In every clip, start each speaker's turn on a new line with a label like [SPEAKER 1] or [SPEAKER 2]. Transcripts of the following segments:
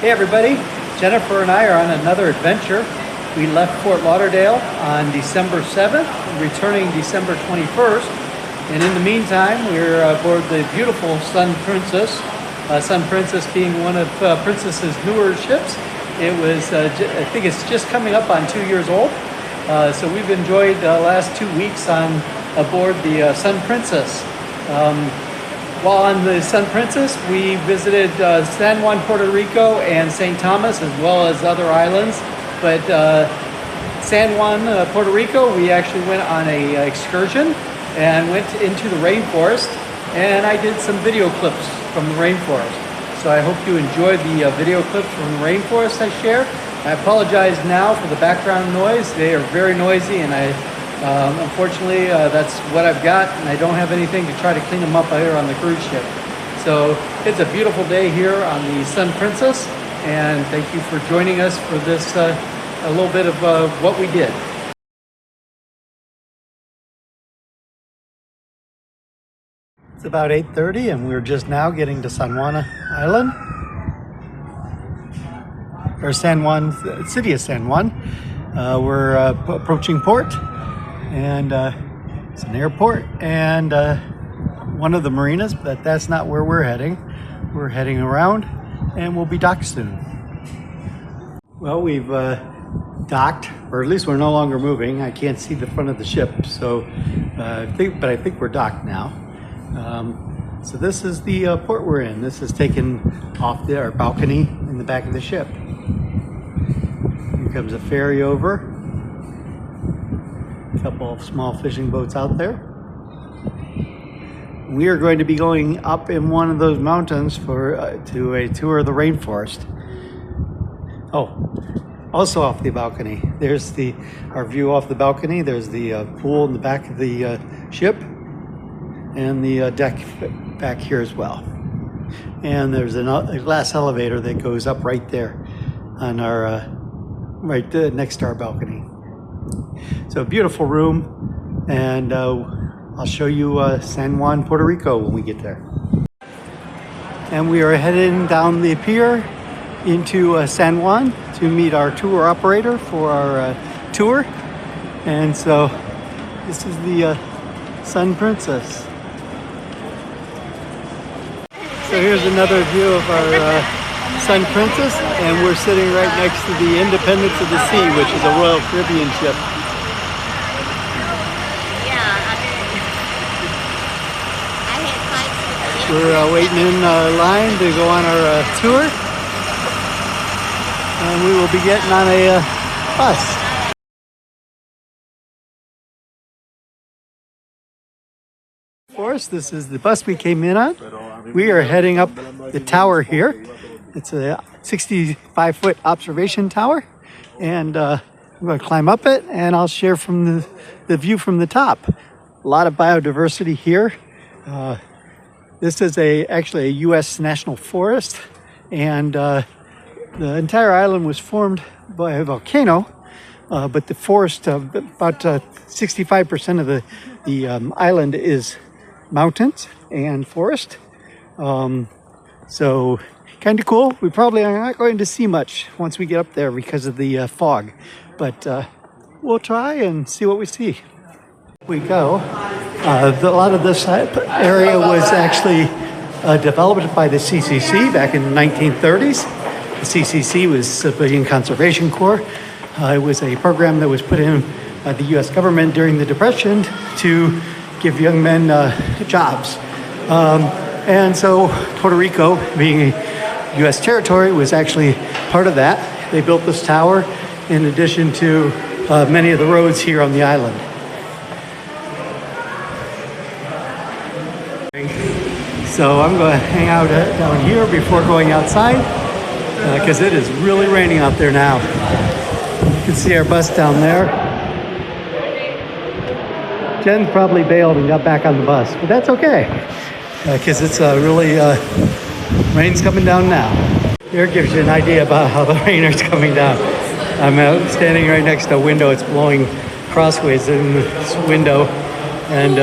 [SPEAKER 1] Hey everybody, Jennifer and I are on another adventure. We left Fort Lauderdale on December 7th, returning December 21st. And in the meantime, we're aboard the beautiful Sun Princess. Sun Princess being one of Princess's newer ships. It was, I think it's just coming up on 2 years old. So we've enjoyed the last 2 weeks on aboard the Sun Princess. While on the Sun Princess, we visited San Juan, Puerto Rico and St. Thomas, as well as other islands. But San Juan, Puerto Rico, we actually went on a excursion and went into the rainforest, and I did some video clips from the rainforest. So I hope you enjoyed the video clips from the rainforest I shared. I apologize now for the background noise. They are very noisy, and unfortunately, that's what I've got, and I don't have anything to try to clean them up here on the cruise ship. So it's a beautiful day here on the Sun Princess, and thank you for joining us for this, a little bit of what we did. It's about 8:30, and we're just now getting to San Juan Island, or San Juan, city of San Juan. We're approaching port. And it's an airport and one of the marinas, but that's not where we're heading. We're heading around and we'll be docked soon. Well, we've docked, or at least we're no longer moving. I can't see the front of the ship, so I think we're docked now. So this is the port we're in. This is taken off our balcony in the back of the ship. Here comes a ferry over. A couple of small fishing boats out there. We are going to be going up in one of those mountains for to a tour of the rainforest. Oh, also off the balcony, there's our view off the balcony. There's the pool in the back of the ship, and the deck back here as well. And there's a glass elevator that goes up right there on our next to our balcony. So a beautiful room, and I'll show you San Juan, Puerto Rico when we get there. And we are heading down the pier into San Juan to meet our tour operator for our tour. And so this is the Sun Princess. So here's another view of our Sun Princess, and we're sitting right next to the Independence of the Sea, which is a Royal Caribbean ship. We're waiting in line to go on our tour, and we will be getting on a bus. For us, this is the bus we came in on. We are heading up the tower here. It's a 65-foot observation tower, and I'm going to climb up it, and I'll share from the view from the top. A lot of biodiversity here. This is actually a U.S. national forest, and the entire island was formed by a volcano, but the forest, about 65% of the island is mountains and forest. So kind of cool. We probably are not going to see much once we get up there because of the fog, but we'll try and see what we see. We go. A lot of this area was actually developed by the CCC back in the 1930s. The CCC was Civilian Conservation Corps. It was a program that was put in by the U.S. government during the Depression to give young men jobs. And so Puerto Rico, being a U.S. territory, was actually part of that. They built this tower in addition to many of the roads here on the island. So I'm going to hang out down here before going outside, because it is really raining out there now. You can see our bus down there. Jen probably bailed and got back on the bus, but that's okay, because it's really, rain's coming down now. Here gives you an idea about how the rain is coming down. I'm standing right next to a window. It's blowing crossways in this window, and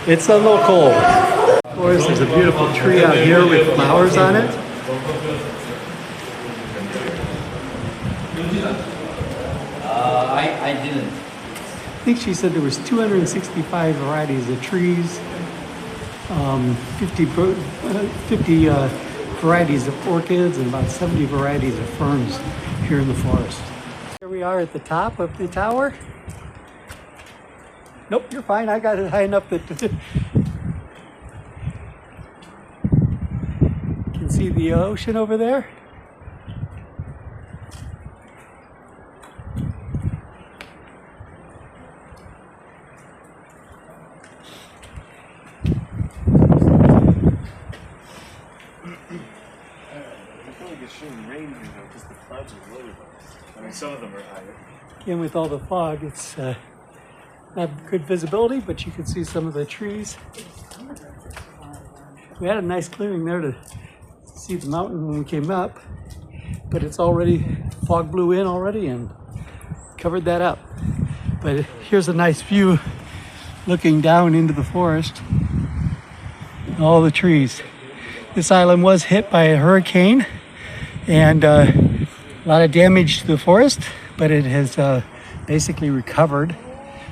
[SPEAKER 1] it's a little cold. Of course, there's a beautiful tree out here with flowers on it.
[SPEAKER 2] I didn't.
[SPEAKER 1] I think she said there was 265 varieties of trees, 50 varieties of orchids, and about 70 varieties of ferns here in the forest. Here we are at the top of the tower. Nope, you're fine. I got it high enough that you can see the ocean over there.
[SPEAKER 3] Some of them are higher.
[SPEAKER 1] Again, with all the fog, it's not good visibility, but you can see some of the trees. We had a nice clearing there to see the mountain when we came up, but it's already, fog blew in already and covered that up. But here's a nice view looking down into the forest. All the trees. This island was hit by a hurricane and a lot of damage to the forest, but it has basically recovered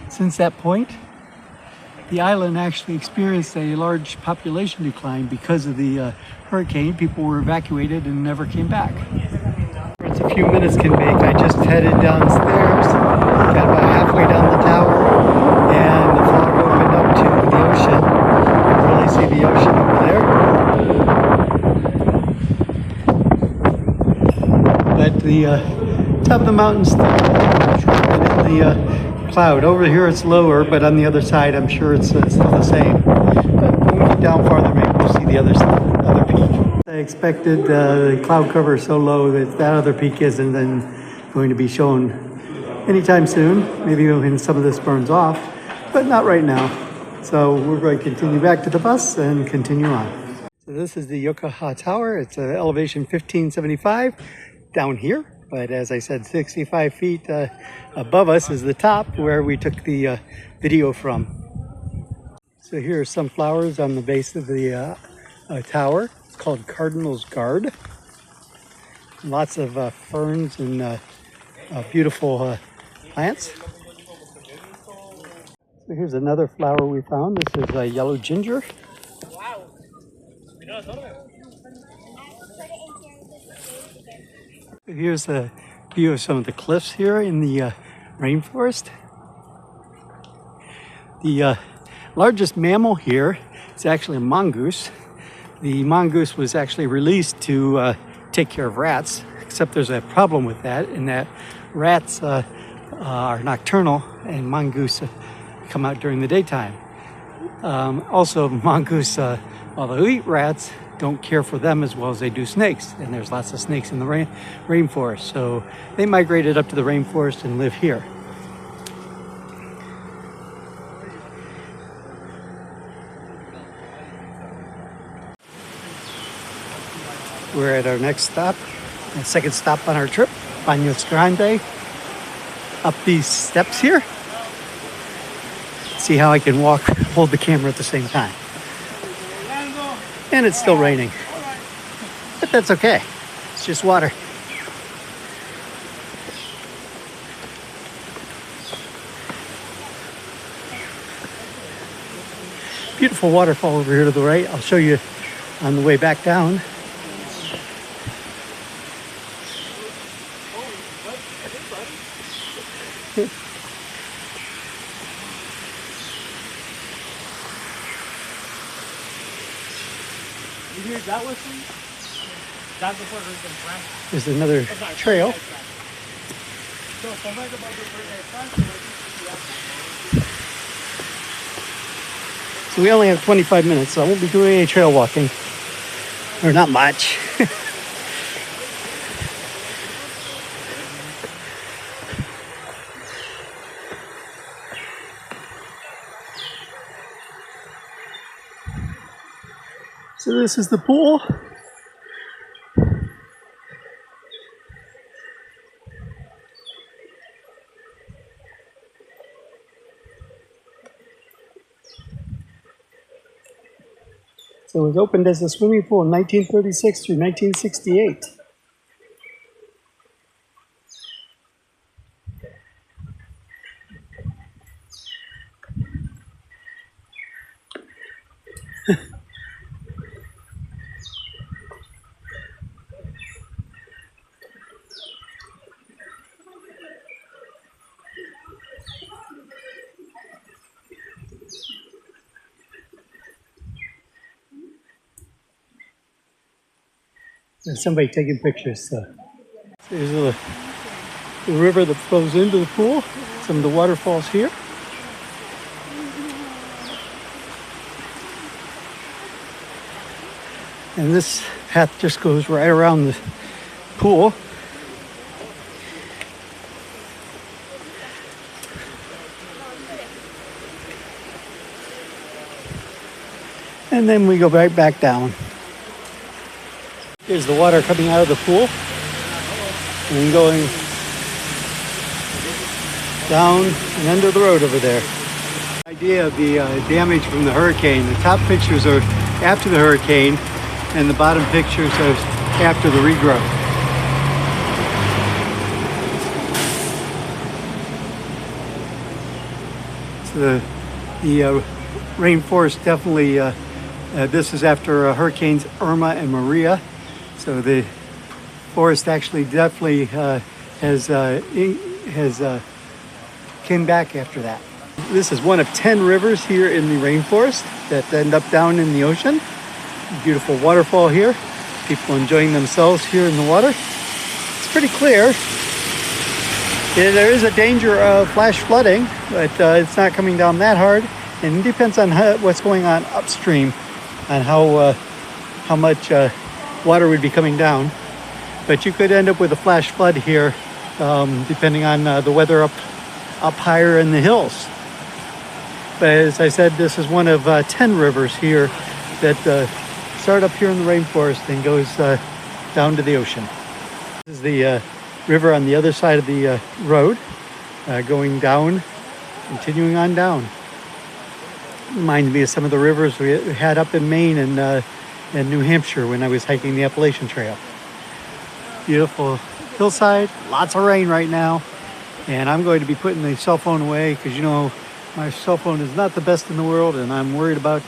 [SPEAKER 1] since that point. The island actually experienced a large population decline because of the hurricane. People were evacuated and never came back. It's a few minutes can make. I just headed downstairs, got about halfway down the tower, and the fog opened up to the ocean. You can really see the ocean over there. But the top of the mountain's still in the cloud. Over here it's lower, but on the other side I'm sure it's still the same. But when we get down farther, maybe we'll see the other peak. I expected the cloud cover so low that other peak isn't then going to be shown anytime soon. Maybe when some of this burns off, but not right now. So we're going to continue back to the bus and continue on. So this is the Yokoha Tower. It's elevation 1575 down here. But as I said, 65 feet above us is the top where we took the video from. So here are some flowers on the base of the tower. It's called Cardinal's Guard. Lots of ferns and beautiful plants. So here's another flower we found. This is yellow ginger. Here's a view of some of the cliffs here in the rainforest. The largest mammal here is actually a mongoose. The mongoose was actually released to take care of rats, except there's a problem with that, in that rats are nocturnal and mongoose come out during the daytime. Also, mongoose, although they eat rats, don't care for them as well as they do snakes, and there's lots of snakes in the rainforest, so they migrated up to the rainforest and live here. We're at our next stop, the second stop on our trip, Baños Grande. Up these steps here. See how I can hold the camera at the same time. And it's still raining, but that's okay. It's just water. Beautiful waterfall over here to the right. I'll show you on the way back down. There's another trail. So we only have 25 minutes, so I won't be doing any trail walking. Or not much. So this is the pool. So it was opened as a swimming pool in 1936 through 1968. There's somebody taking pictures. So there's the river that flows into the pool. Some of the waterfalls here. And this path just goes right around the pool. And then we go right back down. Here's the water coming out of the pool and going down and under the road over there. Idea of the damage from the hurricane. The top pictures are after the hurricane and the bottom pictures are after the regrowth. So the rainforest definitely, this is after Hurricanes Irma and Maria. So the forest actually definitely has came back after that. This is one of 10 rivers here in the rainforest that end up down in the ocean. Beautiful waterfall here. People enjoying themselves here in the water. It's pretty clear. Yeah, there is a danger of flash flooding, but it's not coming down that hard. And it depends on what's going on upstream, on how much water would be coming down. But you could end up with a flash flood here, depending on the weather up higher in the hills. But as I said, this is one of 10 rivers here that start up here in the rainforest and goes down to the ocean. This is the river on the other side of the road, going down, continuing on down. Reminds me of some of the rivers we had up in Maine and New Hampshire when I was hiking the Appalachian Trail. Beautiful hillside, lots of rain right now, and I'm going to be putting the cell phone away because, you know, my cell phone is not the best in the world and I'm worried about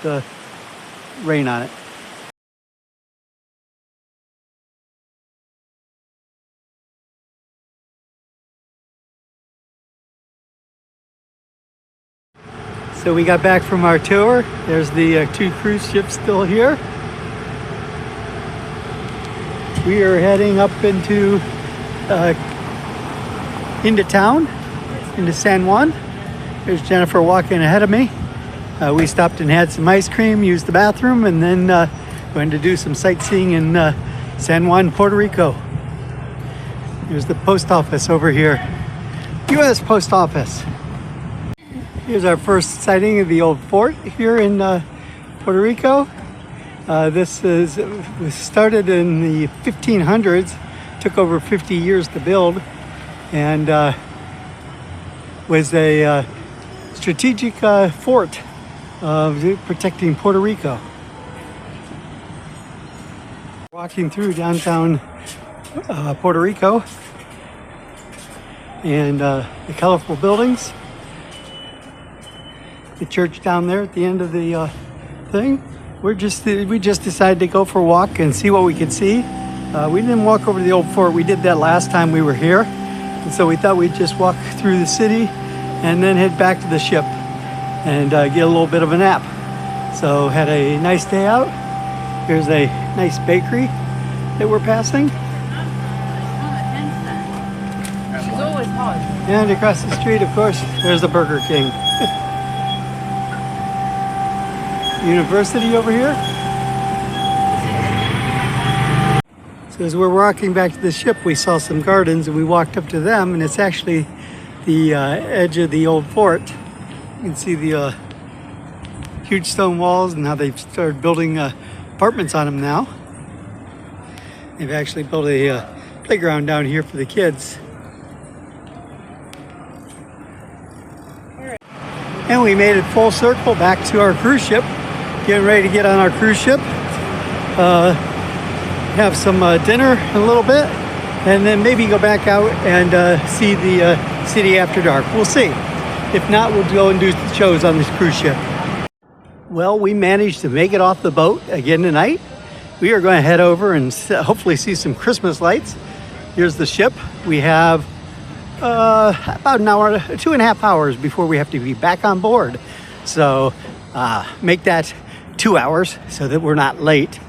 [SPEAKER 1] rain on it. So we got back from our tour. There's the 2 cruise ships still here. We are heading up into town, into San Juan. There's Jennifer walking ahead of me. We stopped and had some ice cream, used the bathroom, and then going to do some sightseeing in San Juan, Puerto Rico. Here's the post office over here. U.S. Post Office. Here's our first sighting of the old fort here in Puerto Rico. This was started in the 1500s, took over 50 years to build, and was a strategic fort protecting Puerto Rico. Walking through downtown Puerto Rico and the colorful buildings. The church down there at the end of the thing. We just decided to go for a walk and see what we could see. We didn't walk over to the old fort. We did that last time we were here. And so we thought we'd just walk through the city and then head back to the ship and get a little bit of a nap. So had a nice day out. Here's a nice bakery that we're passing.
[SPEAKER 3] She's always hot.
[SPEAKER 1] And across the street, of course, there's the Burger King. University over here. So as we're walking back to the ship, we saw some gardens and we walked up to them, and it's actually the edge of the old fort. You can see the huge stone walls and how they've started building apartments on them now. They've actually built a playground down here for the kids. And we made it full circle back to our cruise ship. Getting ready to get on our cruise ship, have some dinner in a little bit, and then maybe go back out and see the city after dark. We'll see. If not, we'll go and do shows on this cruise ship. Well, we managed to make it off the boat again tonight. We are going to head over and hopefully see some Christmas lights. Here's the ship. We have about an hour, 2.5 hours before we have to be back on board. So make that 2 hours so that we're not late.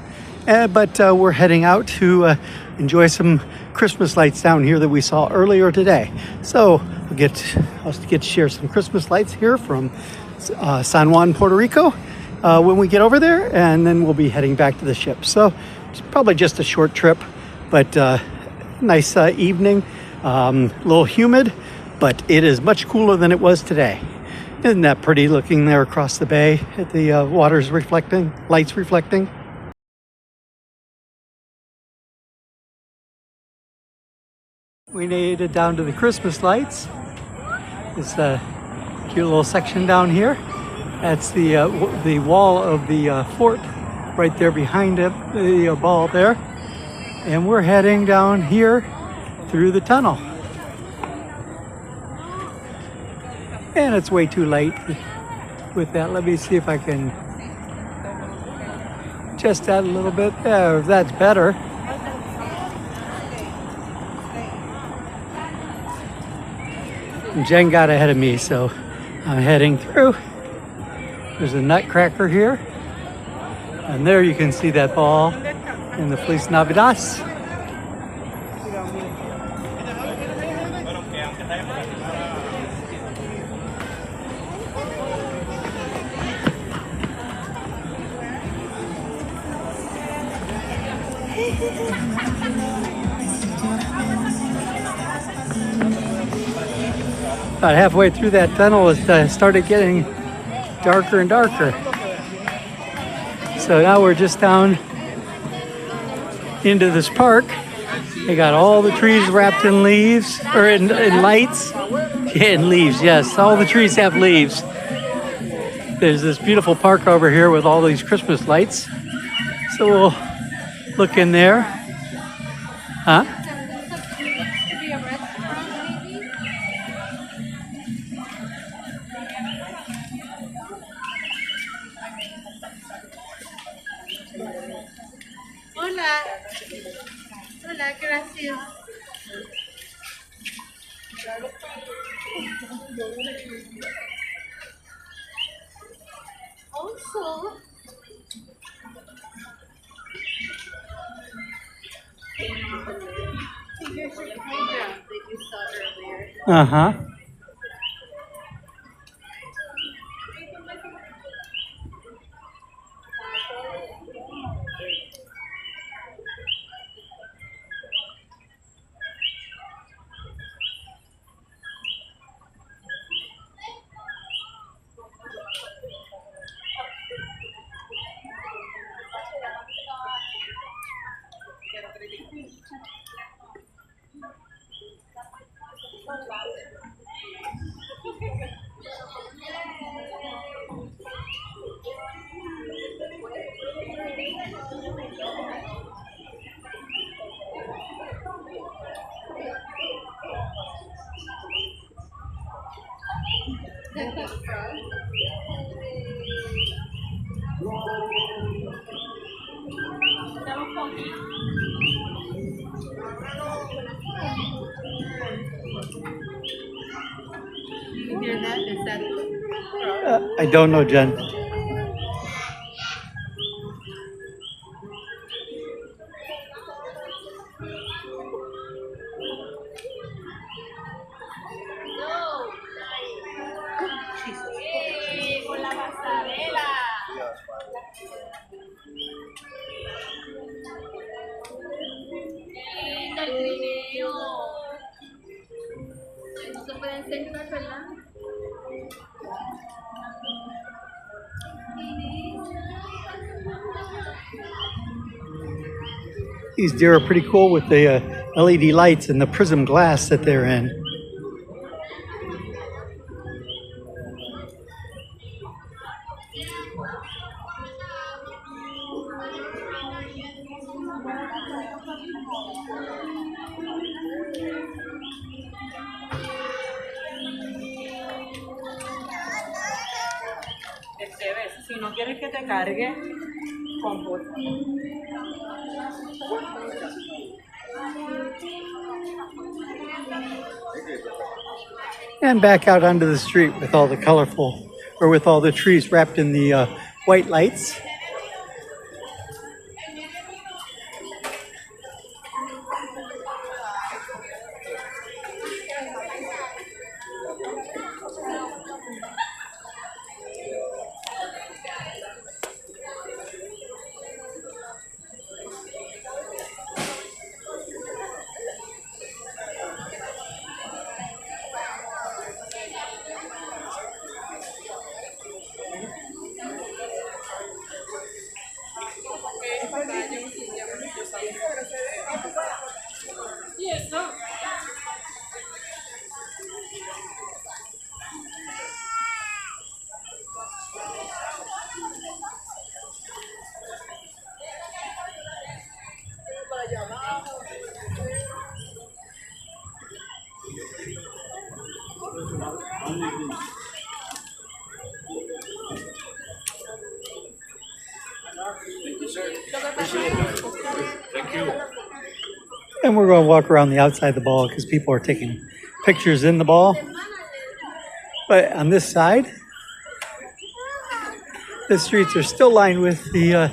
[SPEAKER 1] But we're heading out to enjoy some Christmas lights down here that we saw earlier today. So I'll get to share some Christmas lights here from San Juan, Puerto Rico when we get over there, and then we'll be heading back to the ship. So it's probably just a short trip, but nice evening. A little humid, but it is much cooler than it was today. Isn't that pretty looking there across the bay at the water's reflecting, lights reflecting? We made it down to the Christmas lights. It's a cute little section down here. That's the wall of the fort right there behind it, the ball there. And we're heading down here through the tunnel. And it's way too late with that. Let me see if I can adjust that a little bit. There, that's better. And Jen got ahead of me, so I'm heading through. There's a nutcracker here. And there you can see that ball in the Feliz Navidad. About halfway through that tunnel, it started getting darker and darker. So now we're just down into this park. They got all the trees wrapped in leaves, or in lights. Yeah, in leaves, yes. All the trees have leaves. There's this beautiful park over here with all these Christmas lights. So we'll look in there. Huh?
[SPEAKER 3] Hola. Hola, gracias. Also, here's your playground that you saw earlier.
[SPEAKER 1] Uh-huh.
[SPEAKER 3] You hear that? Is that
[SPEAKER 1] I don't know, Jen.
[SPEAKER 3] con la pasarela? Lindo el trineo. No se pueden sentar, ¿verdad?
[SPEAKER 1] These deer are pretty cool with the LED lights and the prism glass that they're in.
[SPEAKER 4] Si no quieres que te cargue, comporta.
[SPEAKER 1] And back out onto the street with all the colorful, or with all the trees wrapped in the white lights. And we're going to walk around the outside of the ball because people are taking pictures in the ball. But on this side, the streets are still lined with the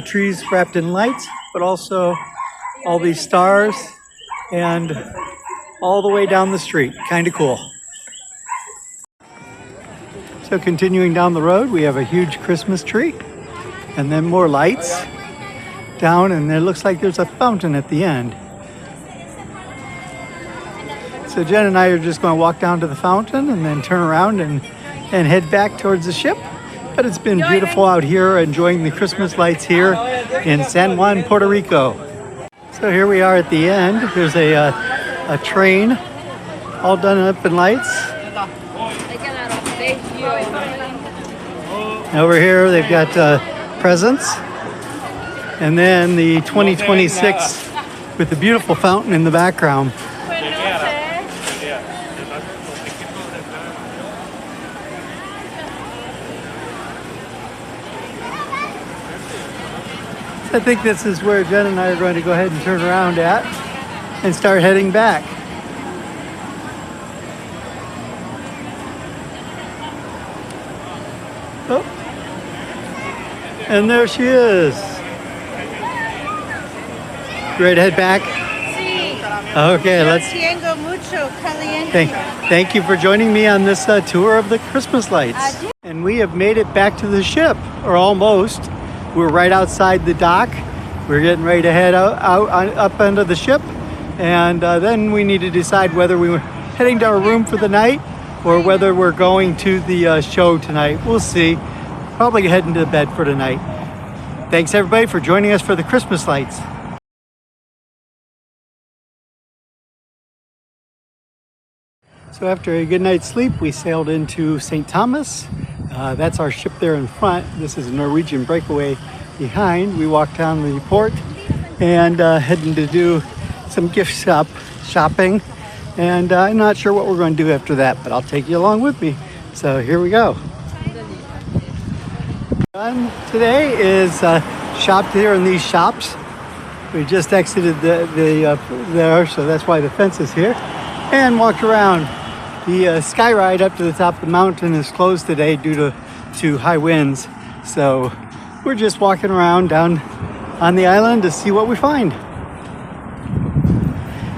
[SPEAKER 1] trees wrapped in lights, but also all these stars and all the way down the street. Kind of cool. So continuing down the road, we have a huge Christmas tree and then more lights down, and it looks like there's a fountain at the end. So Jen and I are just going to walk down to the fountain and then turn around and head back towards the ship. But it's been beautiful out here, enjoying the Christmas lights here in San Juan, Puerto Rico. So here we are at the end. There's a train all done up in lights. Over here they've got presents. And then the 2026 with the beautiful fountain in the background. I think this is where Jen and I are going to go ahead and turn around at and start heading back. Oh, and there she is. You ready to head back? Okay, let's. Thank you for joining me on this tour of the Christmas lights. And we have made it back to the ship, or almost. We're right outside the dock. We're getting ready to head out up under the ship, and then we need to decide whether we were heading to our room for the night or whether we're going to the show tonight. We'll see. Probably heading to bed for tonight. Thanks everybody for joining us for the Christmas lights. So after a good night's sleep, we sailed into St. Thomas. That's our ship there in front. This is a Norwegian breakaway behind. We walked down the port and heading to do some gift shopping. And I'm not sure what we're going to do after that, but I'll take you along with me. So here we go. Done today is shopped here in these shops. We just exited there, so that's why the fence is here, and walked around. The sky ride up to the top of the mountain is closed today due to high winds. So we're just walking around down on the island to see what we find.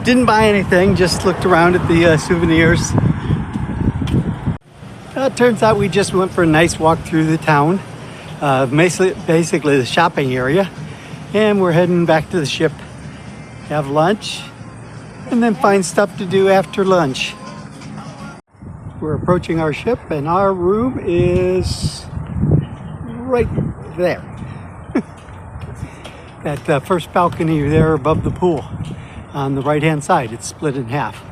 [SPEAKER 1] Didn't buy anything, just looked around at the souvenirs. It turns out we just went for a nice walk through the town, basically the shopping area. And we're heading back to the ship, have lunch, and then find stuff to do after lunch. We're approaching our ship, and our room is right there. That first balcony there above the pool on the right hand side, it's split in half.